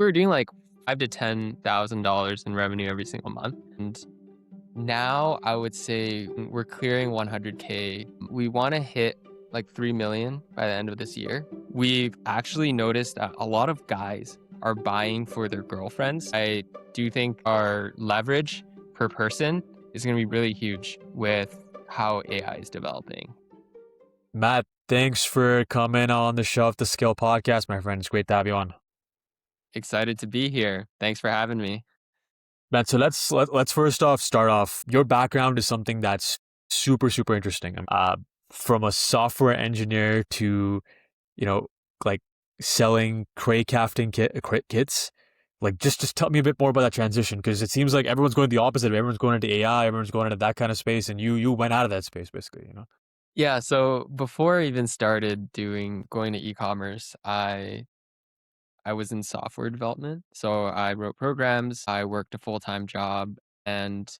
we were doing like $5,000 to $10,000 in revenue every single month. And now I would say we're clearing 100K. We want to hit like 3 million by the end of this year. We've actually noticed that a lot of guys are buying for their girlfriends. I do think our leverage per person is going to be really huge with how AI is developing. Matt, thanks for coming on the Show Off the Skill podcast, my friend. It's great to have you on. Excited to be here. Thanks for having me. Matt, so let's first off start off. Your background is something that's super interesting. From a software engineer to you know like selling kits. Like just tell me a bit more about that transition because it seems like everyone's going the opposite. Everyone's going into AI. Everyone's going into that kind of space, and you went out of that space basically. Yeah, so before I even started going to e-commerce, I was in software development. So I wrote programs, I worked a full-time job, and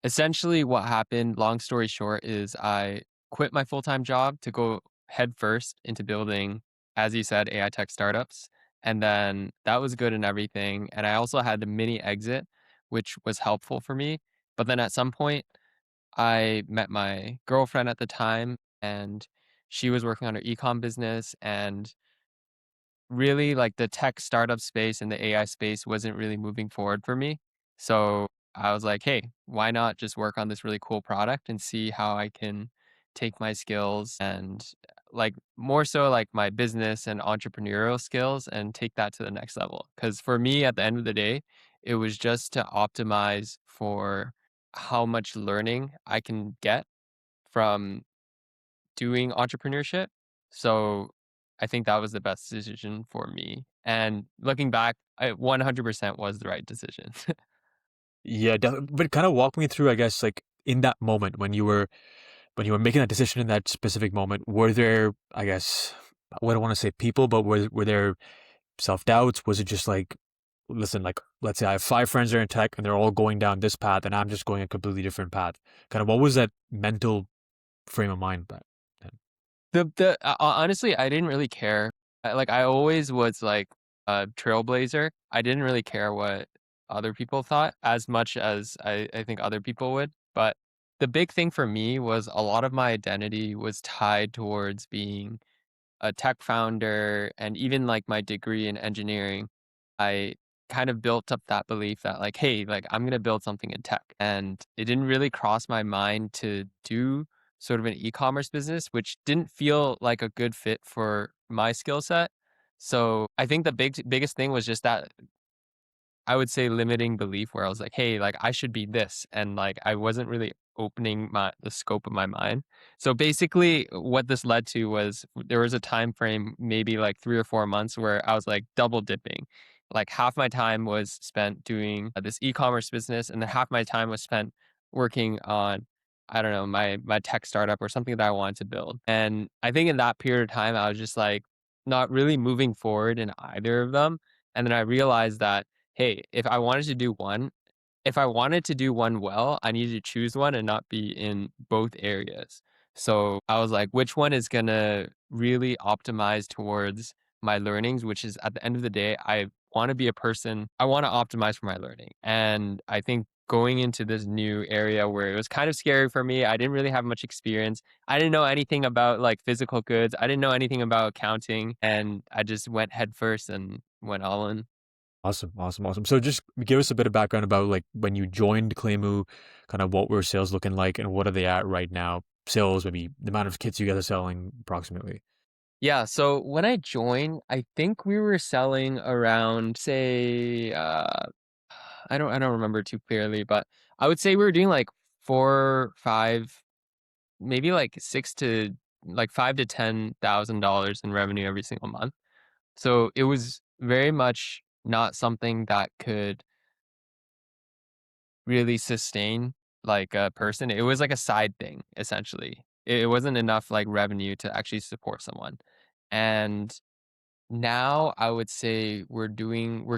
essentially what happened, long story short, is I quit my full-time job to go headfirst into building, as you said, AI tech startups. And then that was good and everything. And I also had the mini exit, which was helpful for me. But then at some point, I met my girlfriend at the time, and she was working on her ecom business, and really like the tech startup space and the AI space wasn't really moving forward for me. So I was like, hey, why not just work on this really cool product and see how I can take my skills and like more so like my business and entrepreneurial skills and take that to the next level. Because for me, at the end of the day, it was just to optimize for how much learning I can get from doing entrepreneurship. So I think that was the best decision for me. And looking back, I 100% was the right decision. Yeah, but kind of walk me through, I guess, like in that moment when you were making that decision in that specific moment, were there, I guess, I wouldn't want to say people, but were there self doubts? Was it just like, listen, like let's say I have five friends that are in tech and they're all going down this path, and I'm just going a completely different path. Kind of, what was that mental frame of mind back then? Honestly, I didn't really care. Like I always was like a trailblazer. I didn't really care what other people thought as much as I think other people would. But the big thing for me was a lot of my identity was tied towards being a tech founder, and even like my degree in engineering, I kind of built up that belief that like, hey, like I'm gonna build something in tech. And it didn't really cross my mind to do sort of an e-commerce business, which didn't feel like a good fit for my skill set. So I think the biggest thing was just that I would say limiting belief where I was like, "Hey, like I should be this," and like I wasn't really opening the scope of my mind. So basically, what this led to was there was a time frame, maybe like 3 or 4 months, where I was like double dipping. Like half my time was spent doing this e-commerce business, and then half my time was spent working on, I don't know, my tech startup or something that I wanted to build. And I think in that period of time, I was just like not really moving forward in either of them. And then I realized that hey, if I wanted to do one well, I needed to choose one and not be in both areas. So I was like, which one is gonna really optimize towards my learnings, which is at the end of the day, I want to be a person, I want to optimize for my learning. And I think going into this new area where it was kind of scary for me, I didn't really have much experience. I didn't know anything about like physical goods. I didn't know anything about accounting. And I just went headfirst and went all in. Awesome. So just give us a bit of background about like when you joined Claymoo, kind of what were sales looking like and what are they at right now? Sales, maybe the amount of kits you guys are selling approximately. Yeah, so when I joined, I think we were selling around, say, I don't remember too clearly, but I would say we were doing like 4, 5, maybe like 5 to 10,000 dollars in revenue every single month. So it was very much not something that could really sustain like a person. It was like a side thing, essentially. It wasn't enough like revenue to actually support someone. And now I would say we're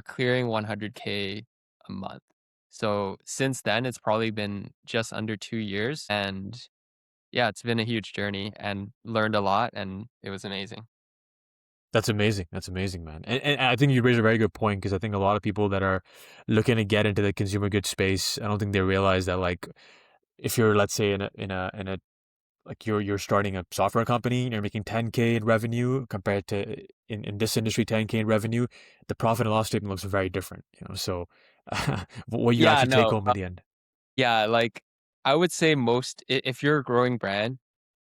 clearing 100K a month. So since then, it's probably been just under 2 years. And yeah, it's been a huge journey and learned a lot. And it was amazing. That's amazing. That's amazing, man. And I think you raise a very good point because I think a lot of people that are looking to get into the consumer goods space, I don't think they realize that like if you're let's say in a like you're starting a software company and you're making 10K in revenue compared to in this industry 10K in revenue, the profit and loss statement looks very different, you know. So what you Yeah, actually take no, home at the end. yeah, like I would say if you're a growing brand,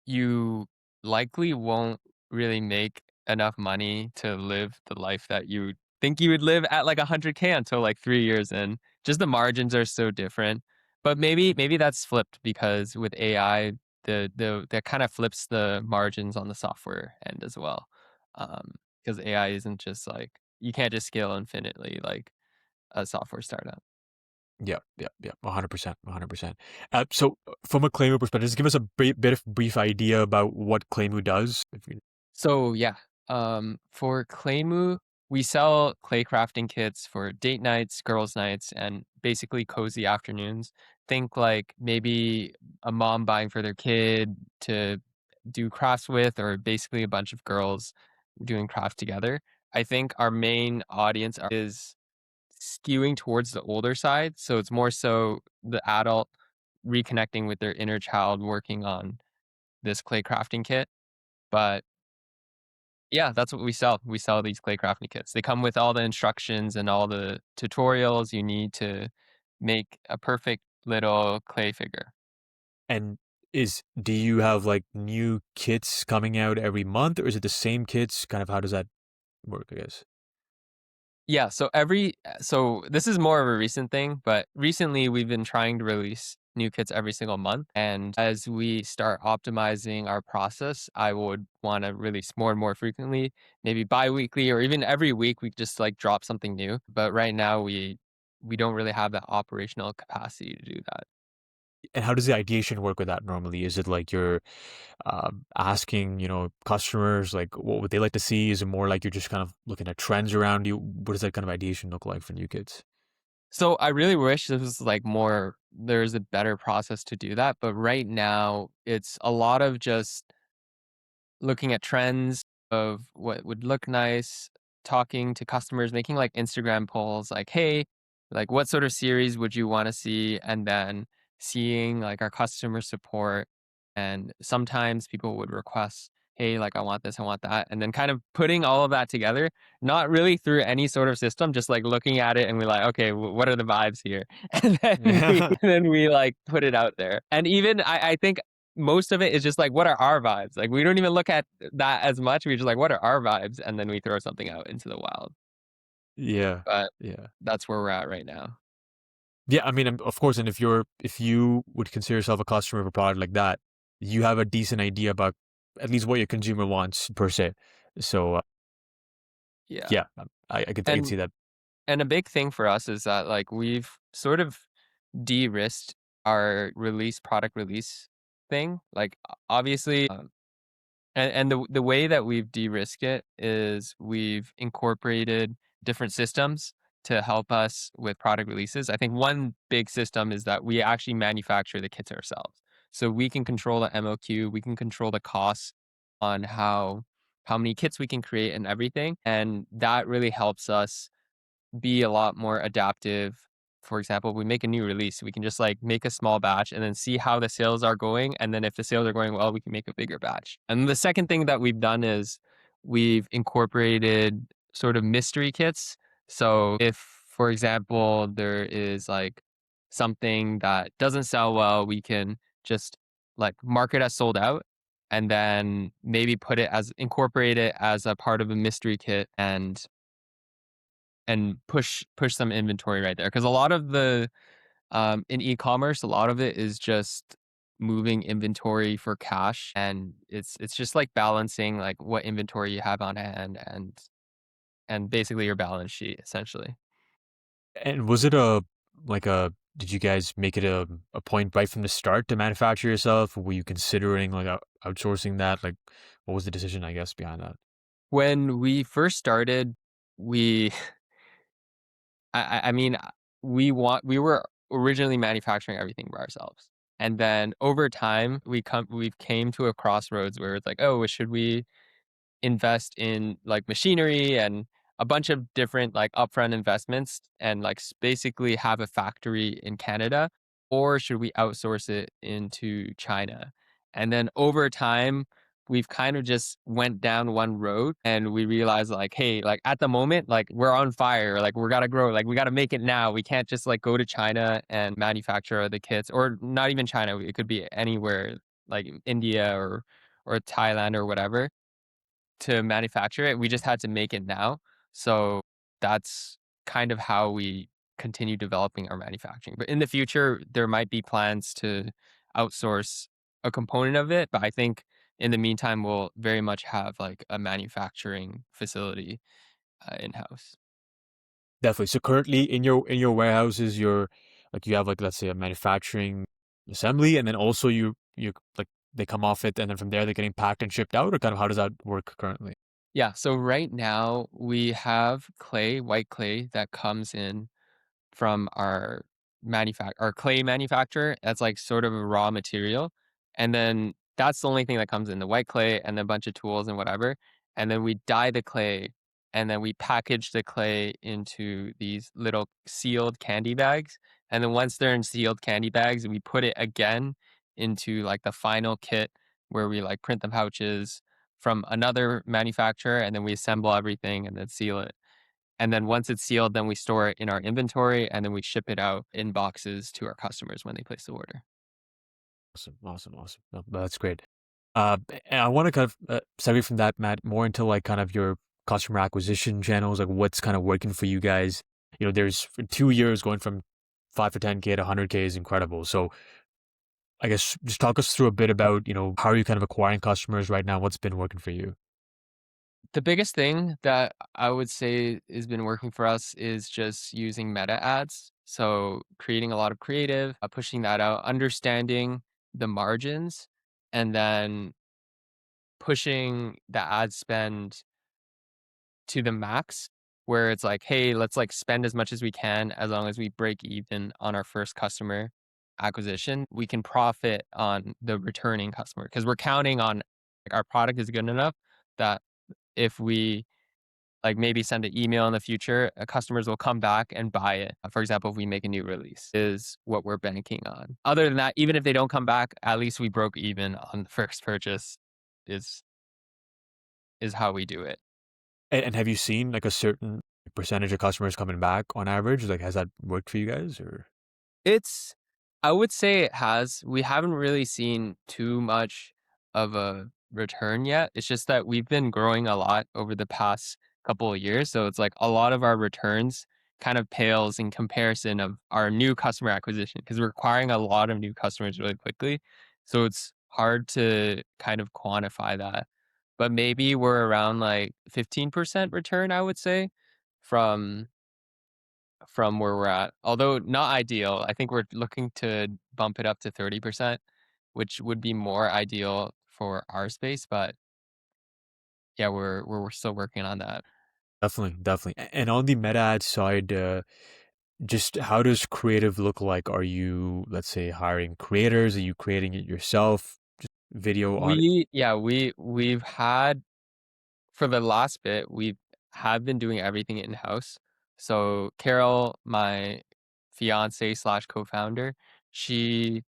you likely won't really make enough money to live the life that you think you would live at like 100K until like 3 years in. Just the margins are so different. But maybe that's flipped because with AI, the that kind of flips the margins on the software end as well. Because AI isn't just like you can't just scale infinitely like a software startup. Yeah, yeah, yeah, 100%, 100%. So from a Claymoo perspective, just give us a bit of brief idea about what Claymoo does. If you, So yeah, for Claymoo, we sell clay crafting kits for date nights, girls' nights, and basically cozy afternoons. Think like maybe a mom buying for their kid to do crafts with, or basically a bunch of girls doing craft together. I think our main audience is skewing towards the older side, so it's more so the adult reconnecting with their inner child working on this clay crafting kit. But yeah, that's what we sell. We sell these clay crafting kits. They come with all the instructions and all the tutorials you need to make a perfect little clay figure. and do you have like new kits coming out every month, or is it the same kits? Kind of how does that work, I guess? Yeah, so this is more of a recent thing, but recently we've been trying to release new kits every single month. And as we start optimizing our process, I would want to release more and more frequently, maybe bi-weekly or even every week we just like drop something new. But right now we don't really have that operational capacity to do that. And how does the ideation work with that normally? Is it like you're asking, customers like what would they like to see? Is it more like you're just kind of looking at trends around you? What does that kind of ideation look like for new kits? So I really wish this was like more there's a better process to do that, but right now it's a lot of just looking at trends of what would look nice, talking to customers, making like Instagram polls like, "Hey, like what sort of series would you want to see?" And then seeing like our customer support and sometimes people would request, "Hey, like I want this, I want that." And then kind of putting all of that together, not really through any sort of system, just like looking at it and we're like, "Okay, what are the vibes here?" And then we Yeah. then we like put it out there. And even I think most of it is just like, what are our vibes? Like, we don't even look at that as much. We just like, what are our vibes? And then we throw something out into the wild. Yeah. But Yeah. that's where we're at right now. Yeah, I mean, of course, and if you would consider yourself a customer of a product like that, you have a decent idea about at least what your consumer wants per se. So Yeah. yeah, I can And see that. and a big thing for us is that like we've sort of de-risked our product release thing. Like obviously and the way that we've de-risked it is we've incorporated different systems to help us with product releases. I think one big system is that we actually manufacture the kits ourselves. So we can control the MOQ, we can control the costs on how many kits we can create and everything. And that really helps us be a lot more adaptive. For example, we make a new release, we can just like make a small batch and then see how the sales are going. And then if the sales are going well, we can make a bigger batch. And the second thing that we've done is we've incorporated sort of mystery kits. So if, for example, there is like something that doesn't sell well, we can just like mark it as sold out and then maybe incorporate it as a part of a mystery kit and push some inventory right there because a lot of the in e-commerce a lot of it is just moving inventory for cash and it's just like balancing like what inventory you have on hand and basically your balance sheet essentially. And was it a like a did you guys make it a point right from the start to manufacture yourself? Were you considering like outsourcing that? Like, what was the decision, I guess, behind that? When we first started we I mean we were originally manufacturing everything by ourselves and then over time we've came to a crossroads where it's like, oh, should we invest in like machinery and a bunch of different like upfront investments and like basically have a factory in Canada, or should we outsource it into China? And then over time, we've kind of just went down one road and we realized like, hey, like at the moment, like we're on fire, like we gotta grow, like we gotta make it now. We can't just like go to China and manufacture the kits, or not even China. It could be anywhere, like India or Thailand or whatever, to manufacture it. We just had to make it now. So that's kind of how we continue developing our manufacturing. But in the future, there might be plans to outsource a component of it. But I think in the meantime, we'll very much have like a manufacturing facility in house. Definitely. So currently in your warehouses, you're like you have like let's say a manufacturing assembly, and then also you like they come off it, and then from there they're getting packed and shipped out, or kind of how does that work currently? Yeah. So right now we have clay, white clay that comes in from our clay manufacturer. That's like sort of a raw material. And then that's the only thing that comes in, the white clay and a bunch of tools and whatever. And then we dye the clay and then we package the clay into these little sealed candy bags. And then once they're in sealed candy bags, we put it again into like the final kit where we like print the pouches from another manufacturer and then we assemble everything and then seal it. And then once it's sealed, then we store it in our inventory and then we ship it out in boxes to our customers when they place the order. Awesome, awesome, awesome. No, that's great. And I want to kind of segue from that, Matt, more into like kind of your customer acquisition channels, like what's kind of working for you guys. You know, there's for 2 years going from 5 to 10K to 100K is incredible. So I guess just talk us through a bit about, you know, how are you kind of acquiring customers right now? What's been working for you? The biggest thing that I would say has been working for us is just using meta ads. So creating a lot of creative, pushing that out, understanding the margins, and then pushing the ad spend to the max where it's like, hey, let's like spend as much as we can as long as we break even on our first customer acquisition. We can profit on the returning customer because we're counting on like our product is good enough that if we like maybe send an email in the future, customers will come back and buy it. For example, if we make a new release, is what we're banking on. Other than that, even if they don't come back, at least we broke even on the first purchase. Is is how we do it. And have you seen like a certain percentage of customers coming back on average? Like, has that worked for you guys or? It's I would say it has. We haven't really seen too much of a return yet. It's just that we've been growing a lot over the past couple of years. So it's like a lot of our returns kind of pales in comparison of our new customer acquisition because we're acquiring a lot of new customers really quickly. So it's hard to kind of quantify that. But maybe we're around like 15% return, I would say, from where we're at. Although not ideal, I think we're looking to bump it up to 30%, which would be more ideal for our space. But yeah, we're still working on that. Definitely, definitely. And on the meta ad side, just how does creative look like? Are you, let's say, hiring creators? Are you creating it yourself? Just video, audio? We've had for the last bit, we have been doing everything in house. So Carol, my fiance slash co-founder, she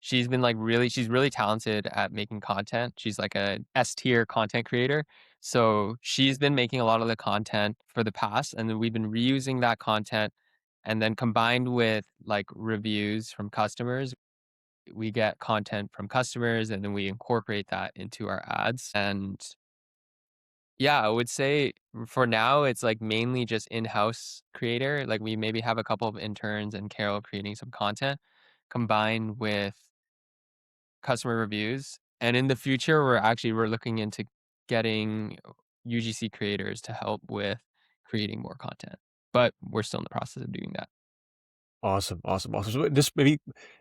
she's really talented at making content. She's like a S tier content creator. So she's been making a lot of the content for the past, and then we've been reusing that content. And then combined with like reviews from customers, we get content from customers and then we incorporate that into our ads. And yeah, I would say for now, it's like mainly just in-house creator. Like we maybe have a couple of interns and Carol creating some content combined with customer reviews. And in the future, we're looking into getting UGC creators to help with creating more content. But we're still in the process of doing that. Awesome, awesome, awesome. So this maybe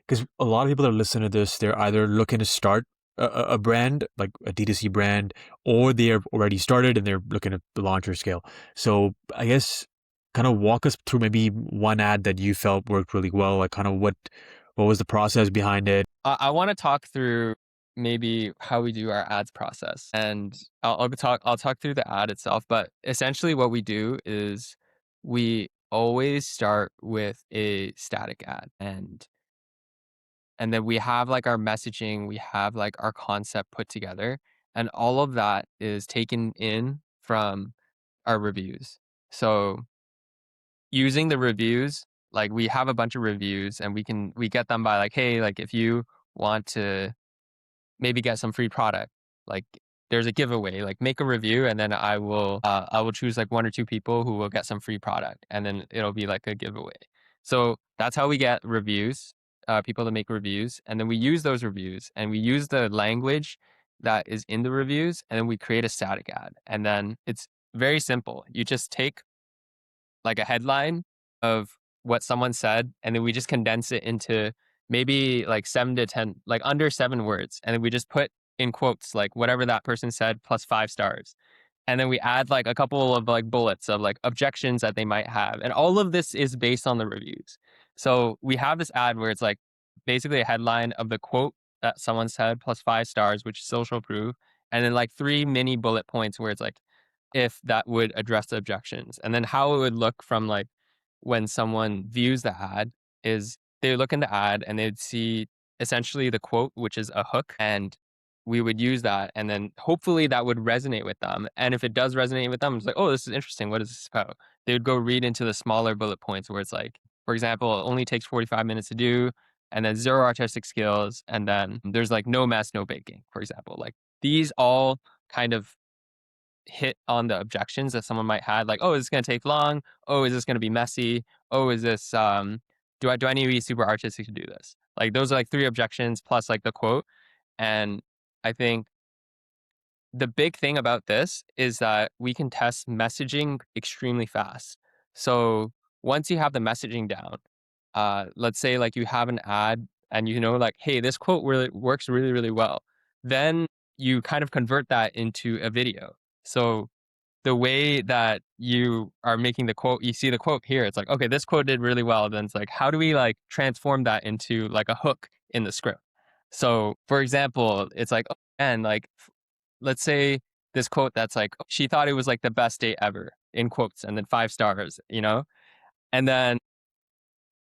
because a lot of people that are listening to this, they're either looking to start a brand, like a D2C brand, or they're already started and they're looking to launch or scale. So I guess kind of walk us through maybe one ad that you felt worked really well, like kind of what was the process behind it? I want to talk through. maybe how we do our ads process. And I'll talk through the ad itself, but essentially what we do is we always start with a static ad, and then we have like our messaging, we have like our concept put together, and all of that is taken in from our reviews. So using the reviews, like we have a bunch of reviews and we get them by like, hey, like if you want to maybe get some free product. Like there's a giveaway, like make a review and then I will choose like one or two people who will get some free product and then it'll be like a giveaway. So that's how we get reviews, people to make reviews. And then we use those reviews and we use the language that is in the reviews and then we create a static ad. And then it's very simple. You just take like a headline of what someone said, and then we just condense it into maybe like 7 to 10, like under 7 words. And then we just put in quotes like whatever that person said plus 5 stars. And then we add like a couple of like bullets of like objections that they might have. And all of this is based on the reviews. So we have this ad where it's like basically a headline of the quote that someone said plus 5 stars, which is social proof. And then like 3 mini bullet points where it's like, if that would address the objections. And then how it would look from like when someone views the ad is they would look in the ad and they'd see essentially the quote, which is a hook, and we would use that. And then hopefully that would resonate with them. And if it does resonate with them, it's like, oh, this is interesting. What is this about? They would go read into the smaller bullet points where it's like, for example, it only takes 45 minutes to do, and then zero artistic skills. And then there's like no mess, no baking, for example. Like these all kind of hit on the objections that someone might have, like, oh, is this going to take long? Oh, is this going to be messy? Oh, is this do I need to be super artistic to do this? Like those are like 3 objections plus like the quote. And I think the big thing about this is that we can test messaging extremely fast. So once you have the messaging down, let's say like you have an ad and you know like, hey, this quote really works really, really well. Then you kind of convert that into a video. So the way that you are making the quote, you see the quote here, it's like, okay, this quote did really well. Then it's like, how do we like transform that into like a hook in the script? So for example, it's like, oh, and like, let's say this quote that's like, she thought it was like the best date ever in quotes and then 5 stars, you know? And then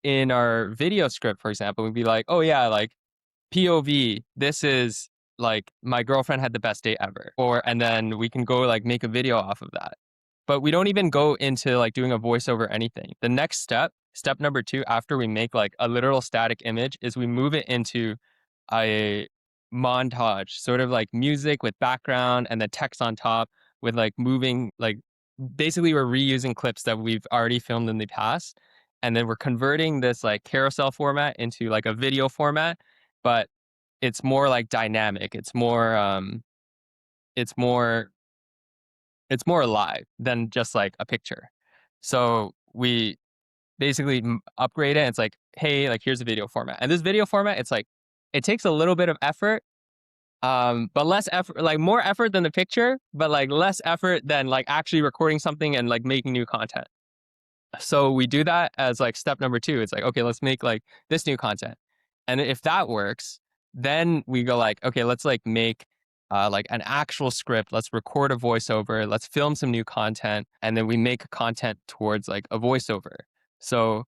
in our video script, for example, we'd be like, oh yeah, like POV, this is like my girlfriend had the best date ever. Or, and then we can go like make a video off of that. But we don't even go into like doing a voiceover or anything. The next step, step number 2, after we make like a literal static image, is we move it into a montage, sort of like music with background and the text on top with like moving, like basically we're reusing clips that we've already filmed in the past. And then we're converting this like carousel format into like a video format, but it's more like dynamic. It's more it's more alive than just like a picture. So we basically upgrade it. And it's like, hey, like here's a video format. And this video format, it's like it takes a little bit of effort, but less effort, like more effort than the picture, but like less effort than like actually recording something and like making new content. So we do that as like step number 2. It's like, okay, let's make like this new content. And if that works, then we go like, okay, let's like make like an actual script. Let's record a voiceover. Let's film some new content. And then we make content towards like a voiceover. So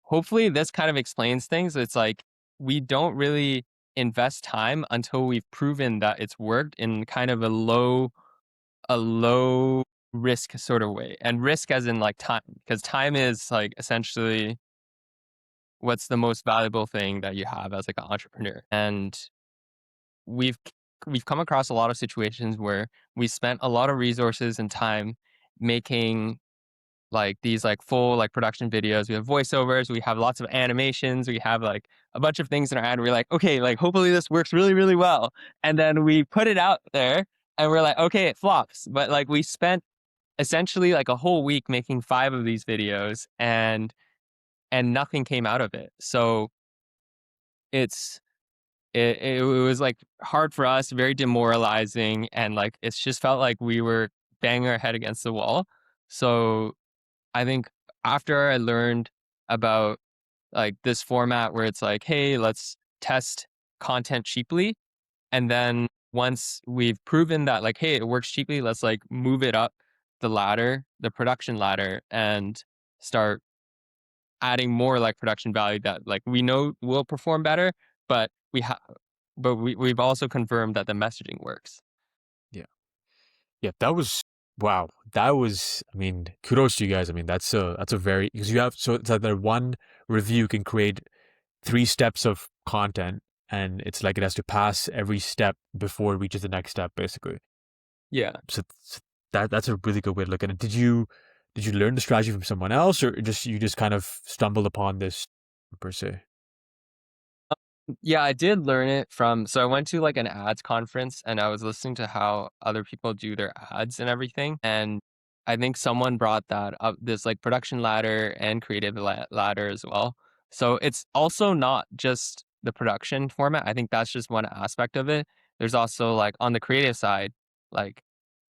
hopefully this kind of explains things. It's like we don't really invest time until we've proven that it's worked in kind of a low risk sort of way. And risk as in like time, because time is like essentially what's the most valuable thing that you have as like an entrepreneur. And we've we've come across a lot of situations where we spent a lot of resources and time making like these like full like production videos. We have voiceovers, we have lots of animations, we have like a bunch of things in our ad. We're like, okay, like hopefully this works really, really well. And then we put it out there and we're like, okay, it flops. But like we spent essentially like a whole week making 5 of these videos and nothing came out of it. So it's it was like hard for us, very demoralizing, and like it's just felt like we were banging our head against the wall. So I think after I learned about like this format where it's like, hey, let's test content cheaply, And then once we've proven that like, hey, it works cheaply, let's like move it up the ladder, the production ladder, and start adding more like production value that like we know will perform better, but we've also confirmed that the messaging works. Yeah. Yeah, that was wow. That was, I mean, kudos to you guys. I mean, that's a very, because you have, so it's like that one review can create 3 steps of content, and it's like it has to pass every step before it reaches the next step, basically. Yeah. So that's a really good way to look at it. Did you learn the strategy from someone else, or just you just kind of stumbled upon this per se? Yeah, I did learn it from so I went to like an ads conference and I was listening to how other people do their ads and everything. And I think someone brought that up, this like production ladder and creative ladder as well. So it's also not just the production format. I think that's just one aspect of it. There's also like on the creative side, like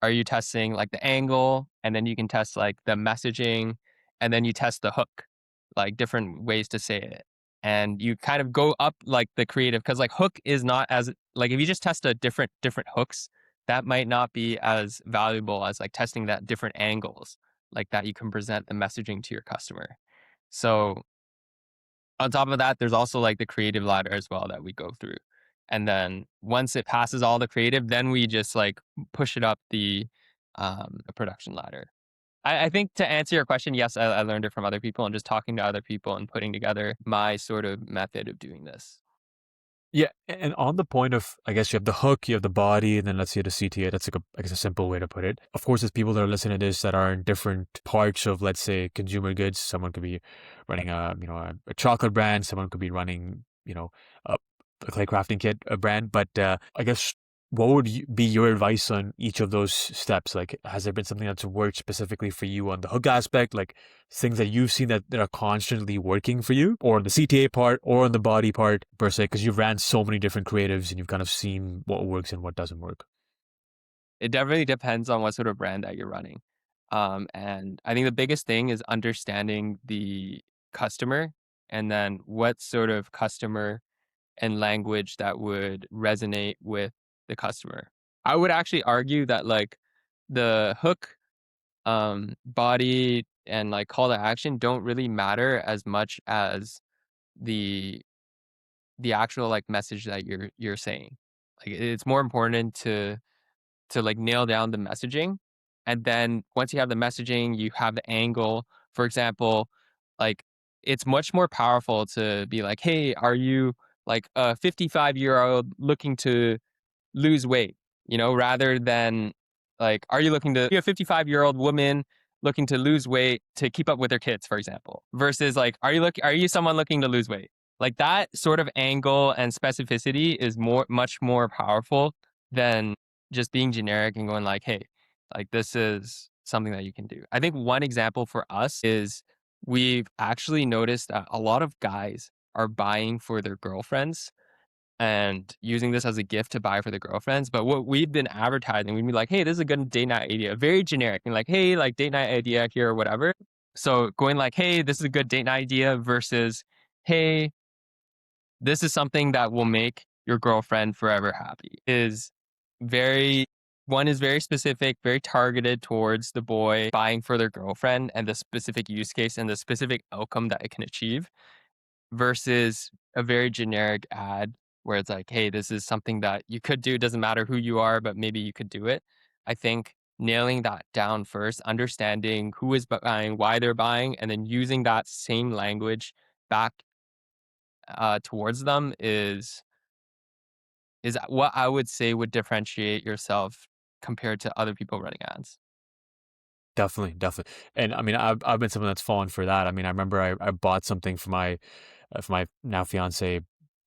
are you testing like the angle and then you can test like the messaging and then you test the hook, like different ways to say it. And you kind of go up like the creative because like hook is not as like if you just test a different hooks, that might not be as valuable as like testing that different angles like that you can present the messaging to your customer. So on top of that, there's also like the creative ladder as well that we go through. And then once it passes all the creative, then we just like push it up the production ladder. I think to answer your question, yes, I learned it from other people and just talking to other people and putting together my sort of method of doing this. Yeah, and on the point of, I guess you have the hook, you have the body, and then let's say the CTA. That's like a, I guess, a simple way to put it. Of course, there's people that are listening to this that are in different parts of, let's say, consumer goods. Someone could be running a chocolate brand. Someone could be running, a clay crafting kit, a brand. But I guess what would be your advice on each of those steps? Like, has there been something that's worked specifically for you on the hook aspect? Like things that you've seen that are constantly working for you, or on the CTA part, or on the body part per se, because you've ran so many different creatives and you've kind of seen what works and what doesn't work. It definitely depends on what sort of brand that you're running. And I think the biggest thing is understanding the customer and then what sort of customer and language that would resonate with the customer. I would actually argue that like the hook, body and like call to action don't really matter as much as the the actual like message that you're saying. Like it's more important to like nail down the messaging. And then once you have the messaging, you have the angle. For example, like it's much more powerful to be like, hey, are you like a 55-year-old looking to lose weight, rather than like, are you looking to be a 55-year-old woman looking to lose weight to keep up with her kids, for example, versus like, are you someone looking to lose weight? Like that sort of angle and specificity is much more powerful than just being generic and going like, hey, like this is something that you can do. I think one example for us is we've actually noticed that a lot of guys are buying for their girlfriends and using this as a gift to buy for the girlfriends. But what we've been advertising, we'd be like, hey, this is a good date night idea. Very generic. And like, hey, like date night idea here or whatever. So going like, hey, this is a good date night idea versus, hey, this is something that will make your girlfriend forever happy is very one is very specific, very targeted towards the boy buying for their girlfriend and the specific use case and the specific outcome that it can achieve versus a very generic ad where it's like, hey, this is something that you could do. It doesn't matter who you are, but maybe you could do it. I think nailing that down first, understanding who is buying, why they're buying, and then using that same language back towards them is what I would say would differentiate yourself compared to other people running ads. Definitely, definitely. And I mean, I've been someone that's fallen for that. I mean, I remember I bought something for my now fiance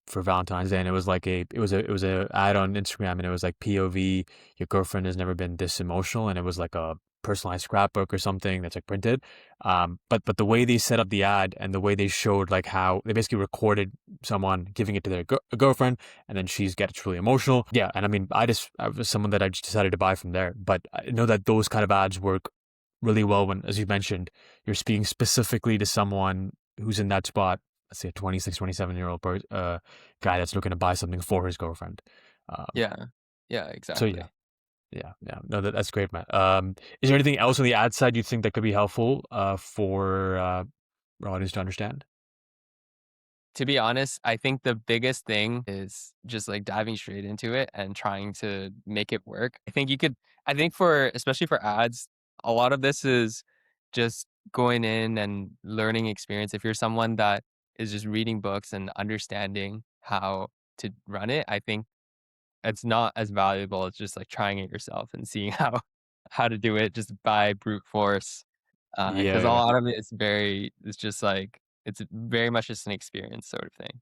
for Valentine's Day, and it was like it was a ad on Instagram, and it was like POV, your girlfriend has never been this emotional, and it was like a personalized scrapbook or something that's like printed. But the way they set up the ad and the way they showed like how they basically recorded someone giving it to their girlfriend, and then she's gets really emotional. Yeah, and I mean, I was someone that I just decided to buy from there. But I know that those kind of ads work really well when, as you mentioned, you're speaking specifically to someone who's in that spot. Let's say a 26, 27-year-old guy that's looking to buy something for his girlfriend. Yeah. Yeah, So yeah, exactly. yeah. No, that's great, man. Is there anything else on the ad side you think that could be helpful for our audience to understand? To be honest, I think the biggest thing is just, like, diving straight into it and trying to make it work. I think for especially for ads, a lot of this is just going in and learning experience. If you're someone that is just reading books and understanding how to run it, I think it's not as valuable as just, like, trying it yourself and seeing how to do it just by brute force. Yeah, Because a yeah. lot of it is it's just, like it's very much just an experience sort of thing.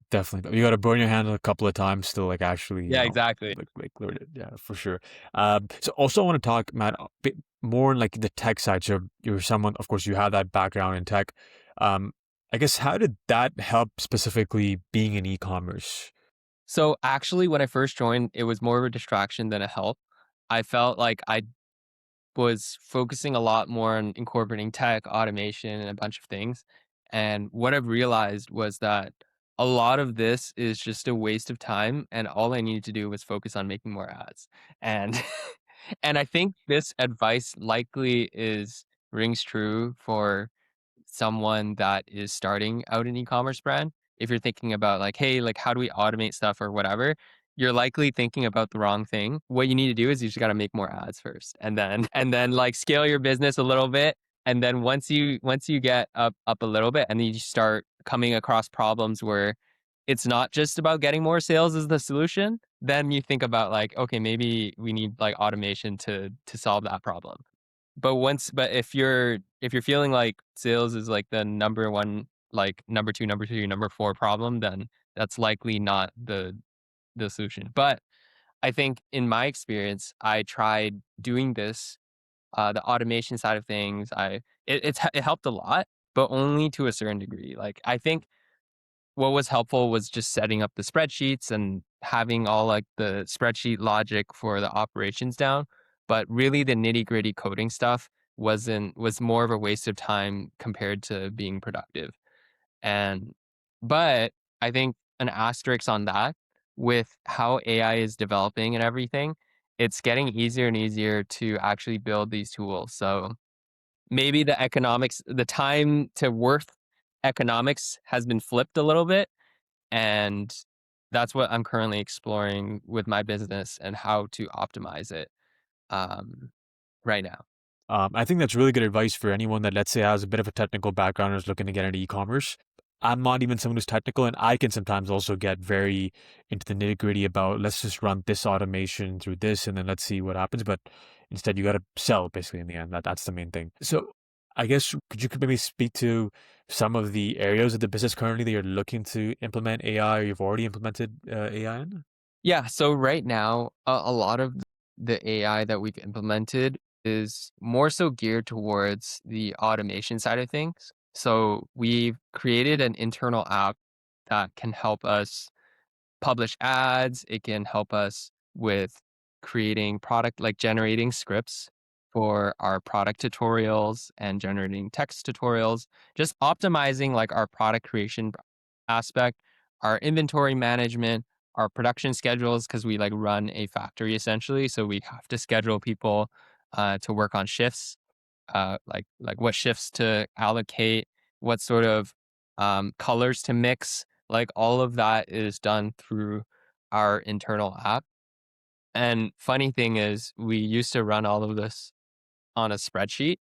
Definitely. You gotta burn your hand a couple of times to, like, actually, Yeah, exactly. learn it. Yeah, for sure. So also I wanna talk, Matt, a bit more on, like, the tech side. So you're someone, of course, you have that background in tech. Um, I guess how did that help specifically being in e-commerce? So, actually, when I first joined, it was more of a distraction than a help. I felt like I was focusing a lot more on incorporating tech, automation, and a bunch of things. And what I've realized was that a lot of this is just a waste of time, and all I needed to do was focus on making more ads. And and I think this advice likely is rings true for someone that is starting out an e-commerce brand. If you're thinking about like, hey, like how do we automate stuff or whatever, you're likely thinking about the wrong thing. What you need to do is you just got to make more ads first and then like scale your business a little bit. And then once you get up a little bit and then you start coming across problems where it's not just about getting more sales as the solution, then you think about like, okay, maybe we need like automation to solve that problem. But if you're feeling like sales is like the number 1, like number 2, number 3, number 4 problem, then that's likely not the solution. But I think in my experience, I tried doing this, the automation side of things. It helped a lot, but only to a certain degree. Like, I think what was helpful was just setting up the spreadsheets and having all like the spreadsheet logic for the operations down. But really the nitty-gritty coding stuff was more of a waste of time compared to being productive. And but I think an asterisk on that, with how AI is developing and everything, it's getting easier and easier to actually build these tools. So maybe the time to worth economics has been flipped a little bit, and that's what I'm currently exploring with my business and how to optimize it, um, right now. I think that's really good advice for anyone that, let's say, has a bit of a technical background and is looking to get into e-commerce. I'm not even someone who's technical, and I can sometimes also get very into the nitty gritty about let's just run this automation through this, and then let's see what happens. But instead, you got to sell basically in the end. That's the main thing. So, I guess could maybe speak to some of the areas of the business currently that you're looking to implement AI, or you've already implemented AI in? Yeah, so right now, a lot of the AI that we've implemented is more so geared towards the automation side of things. So we've created an internal app that can help us publish ads. It can help us with creating product, like generating scripts for our product tutorials and generating text tutorials, just optimizing like our product creation aspect, our inventory management, our production schedules, because we like run a factory essentially. So we have to schedule people to work on shifts, like what shifts to allocate, what sort of colors to mix, like all of that is done through our internal app. And funny thing is, we used to run all of this on a spreadsheet,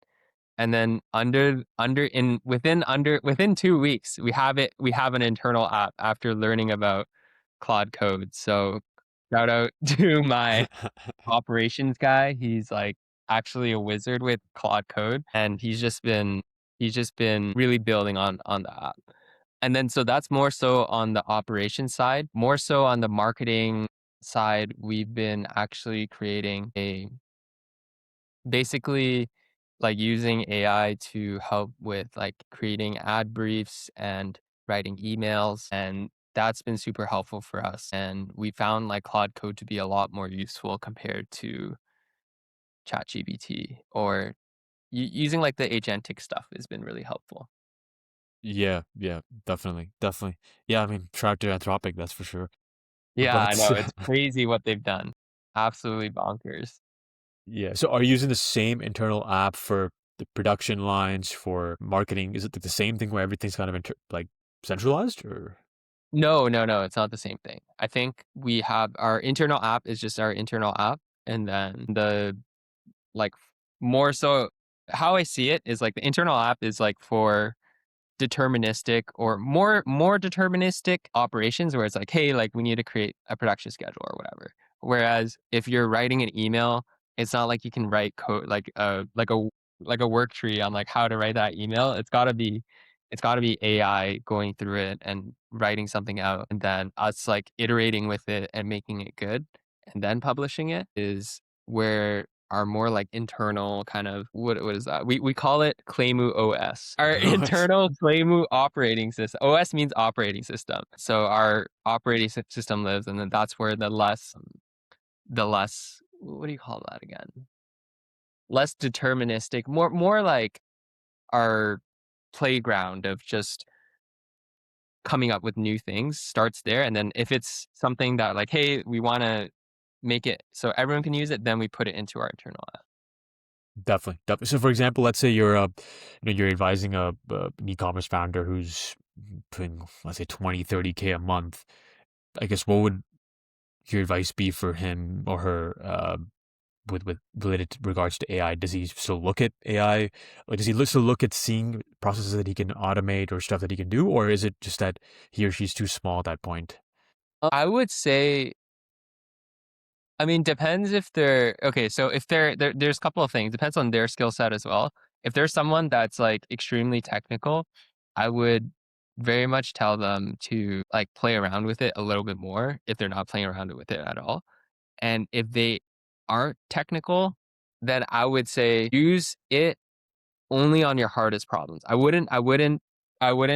and then within 2 weeks, we have an internal app after learning about Claude Code. So shout out to my operations guy. He's like actually a wizard with Claude Code, and he's just been really building on the app. And then so that's more so on the operations side. More so on the marketing side, we've been actually creating a basically like using AI to help with like creating ad briefs and writing emails, and that's been super helpful for us. And we found like Claude Code to be a lot more useful compared to ChatGPT, or using like the agentic stuff has been really helpful. Yeah, yeah, definitely, definitely. Yeah, I mean, Tractor Anthropic, that's for sure. Yeah, I But know, it's crazy what they've done. Absolutely bonkers. yeah. So are you using the same internal app for the production lines for marketing? Is it the same thing where everything's kind of like centralized or? No, no, no, it's not the same thing. I think we have our internal app is just our internal app, and then like, more so how I see it is, like, the internal app is, like, for deterministic or more deterministic operations where it's like, hey, like we need to create a production schedule or whatever. Whereas if you're writing an email, it's not like you can write code like a work tree on like how to write that email. It's got to be AI going through it and writing something out, and then us like iterating with it and making it good, and then publishing it is where our more like internal kind of what is that? We call it Claymoo OS. Our internal Claymoo operating system. OS means operating system. So our operating system lives, and then that's where the less what do you call that again? Less deterministic, more like our playground of just coming up with new things starts there. And then if it's something that like, hey, we want to make it so everyone can use it, then we put it into our internal app. Definitely, definitely. So, for example, let's say you're advising an e-commerce founder who's putting, let's say, 20, 30K a month. I guess what would your advice be for him or her with related to regards to AI? Does he still look at AI? Like, does he still look at seeing processes that he can automate or stuff that he can do, or is it just that he or she's too small at that point? I would say, I mean, depends if they're okay. So if there's a couple of things. Depends on their skill set as well. If there's someone that's like extremely technical, I would very much tell them to like play around with it a little bit more if they're not playing around with it at all. And if they aren't technical, then I would say use it only on your hardest problems. I wouldn't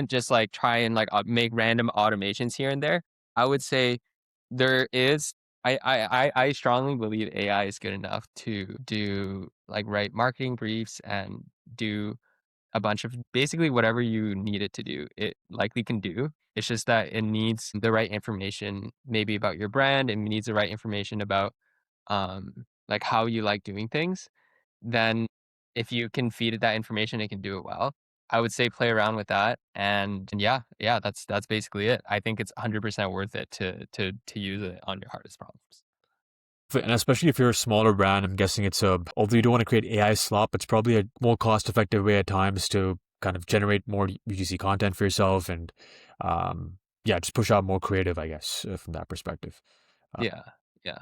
just like try and like make random automations here and there. I would say there is I strongly believe AI is good enough to do like write marketing briefs and do a bunch of basically whatever you need it to do. It likely can do. It's just that it needs the right information, maybe about your brand, and it needs the right information about like how you like doing things. Then if you can feed it that information, it can do it well. I would say play around with that, and yeah, yeah, that's basically it. I think it's 100% worth it to use it on your hardest problems. And especially if you're a smaller brand, I'm guessing although you don't want to create AI slop, it's probably a more cost effective way at times to kind of generate more UGC content for yourself and, yeah, just push out more creative, I guess, from that perspective. Uh, Yeah, yeah,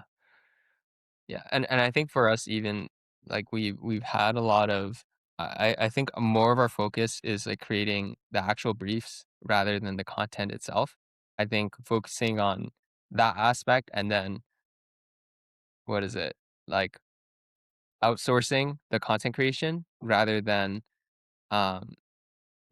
yeah, and I think for us even, like, we've had a lot of I think more of our focus is, like, creating the actual briefs rather than the content itself. I think focusing on that aspect and then what is it? Like, outsourcing the content creation rather um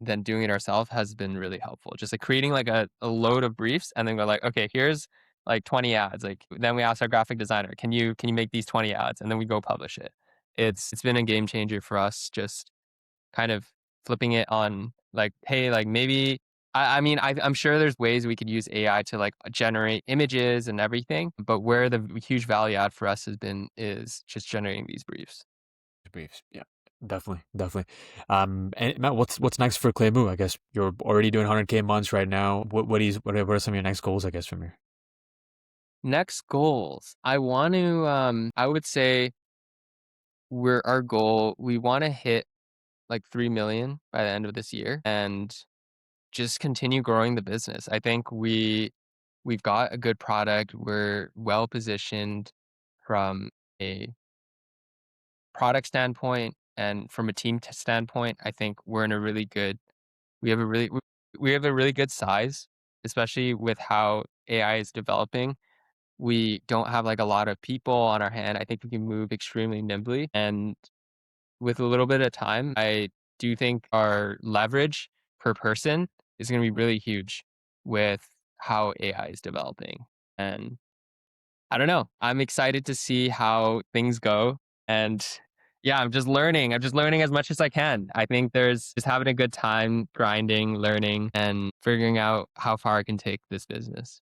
than doing it ourselves has been really helpful. Just like creating like a load of briefs and then go like, okay, here's like 20 ads. Like then we ask our graphic designer, can you make these 20 ads? And then we go publish it. It's been a game changer for us, just kind of flipping it on like, hey, like maybe I mean I'm sure there's ways we could use AI to like generate images and everything, but where the huge value add for us has been is just generating these briefs. briefs. Yeah, definitely, definitely. And Matt, what's next for Claymoo? I guess you're already doing 100K months right now. What are some of your next goals? I guess from here. Next goals. I would say our goal, we want to hit like 3 million by the end of this year and just continue growing the business. I think we've got a good product. We're well positioned from a product standpoint and from a team standpoint. I think we're in a really good we have a really we have a really good size, especially with how AI is developing. We don't have like a lot of people on our hand. I think we can move extremely nimbly, and with a little bit of time, I do think our leverage per person is going to be really huge with how AI is developing. And I don't know. I'm excited to see how things go. And yeah, I'm just learning. I'm just learning as much as I can. I think there's just having a good time, grinding, learning, and figuring out how far I can take this business.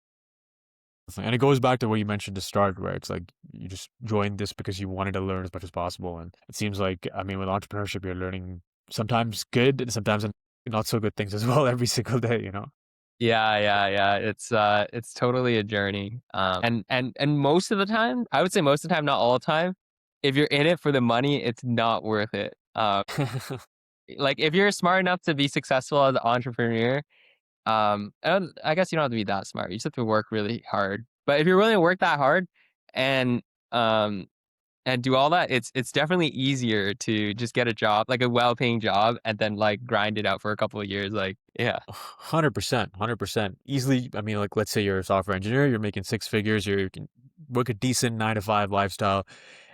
And it goes back to what you mentioned to start, where it's like you just joined this because you wanted to learn as much as possible. And it seems like, I mean, with entrepreneurship, you're learning sometimes good and sometimes not so good things as well every single day, you know? Yeah, yeah, yeah. It's totally a journey. And most of the time, I would say most of the time, not all the time, if you're in it for the money, it's not worth it. Like if you're smart enough to be successful as an entrepreneur, I guess you don't have to be that smart. You just have to work really hard. But if you're willing to work that hard and um and do all that, it's definitely easier to just get a job, like a well-paying job, and then like grind it out for a couple of years. Like, yeah, 100%, 100%. Easily, I mean, like, let's say you're a software engineer, you're making six figures, you can work a decent 9 to 5 lifestyle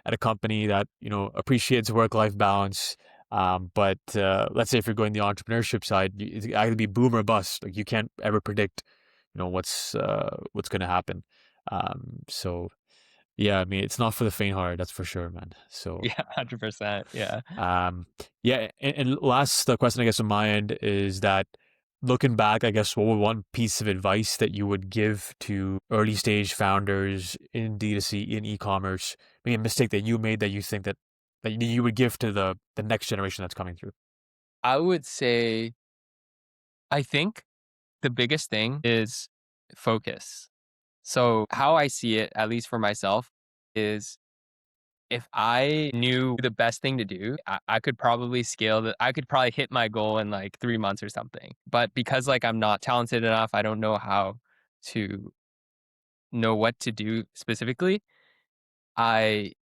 at a company that, appreciates work-life balance. But let's say if you're going the entrepreneurship side, it's either be boom or bust. Like you can't ever predict, what's going to happen. So yeah, I mean, it's not for the faint-hearted, that's for sure, man. So yeah, 100%. Yeah. um, yeah, and last question, I guess, on my end is that looking back, I guess, what would one piece of advice that you would give to early stage founders in D2C, in e-commerce, maybe a mistake that you made that you think that you would give to the next generation that's coming through? I would say, I think the biggest thing is focus. So, how I see it, at least for myself, is if I knew the best thing to do, I could probably I could probably hit my goal in like 3 months or something. But because like I'm not talented enough, I don't know how to know what to do specifically. I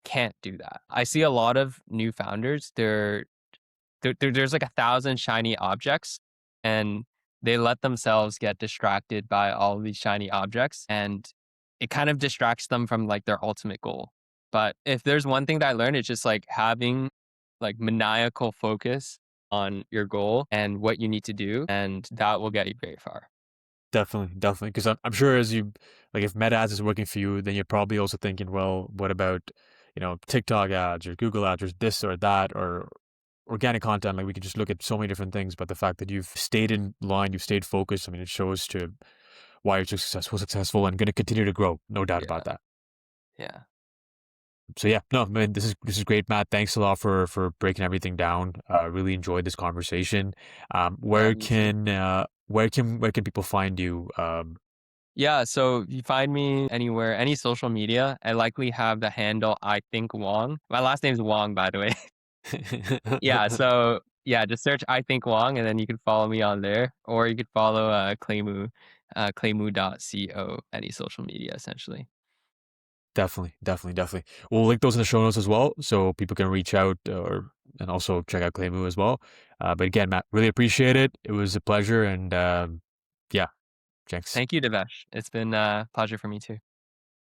can't do that. I see a lot of new founders, there's like 1,000 shiny objects, and they let themselves get distracted by all of these shiny objects, and it kind of distracts them from like their ultimate goal. But if there's one thing that I learned, it's just like having like maniacal focus on your goal and what you need to do, and that will get you very far. Definitely, definitely. Because I'm sure as you like, if Meta ads is working for you, then you're probably also thinking, well, what about TikTok ads or Google ads or this or that or organic content? Like we could just look at so many different things. But the fact that you've stayed in line, you've stayed focused. I mean, it shows to why you're so successful, and going to continue to grow. No doubt Yeah, about that. yeah. So yeah, no, man, this is great, Matt. Thanks a lot for breaking everything down. Really enjoyed this conversation. Yeah, me too. Where can people find you? Yeah, so you find me anywhere, any social media. I likely have the handle I think Wong. My last name is Wong, by the way. Yeah, so yeah, just search I think Wong, and then you can follow me on there, or you could follow Claymoo, claymoo.co, any social media essentially. Definitely, definitely, definitely. We'll link those in the show notes as well, so people can reach out and also check out Claymoo as well. But again, Matt, really appreciate it. It was a pleasure, and yeah, thanks. Thank you, Devesh. It's been a pleasure for me too.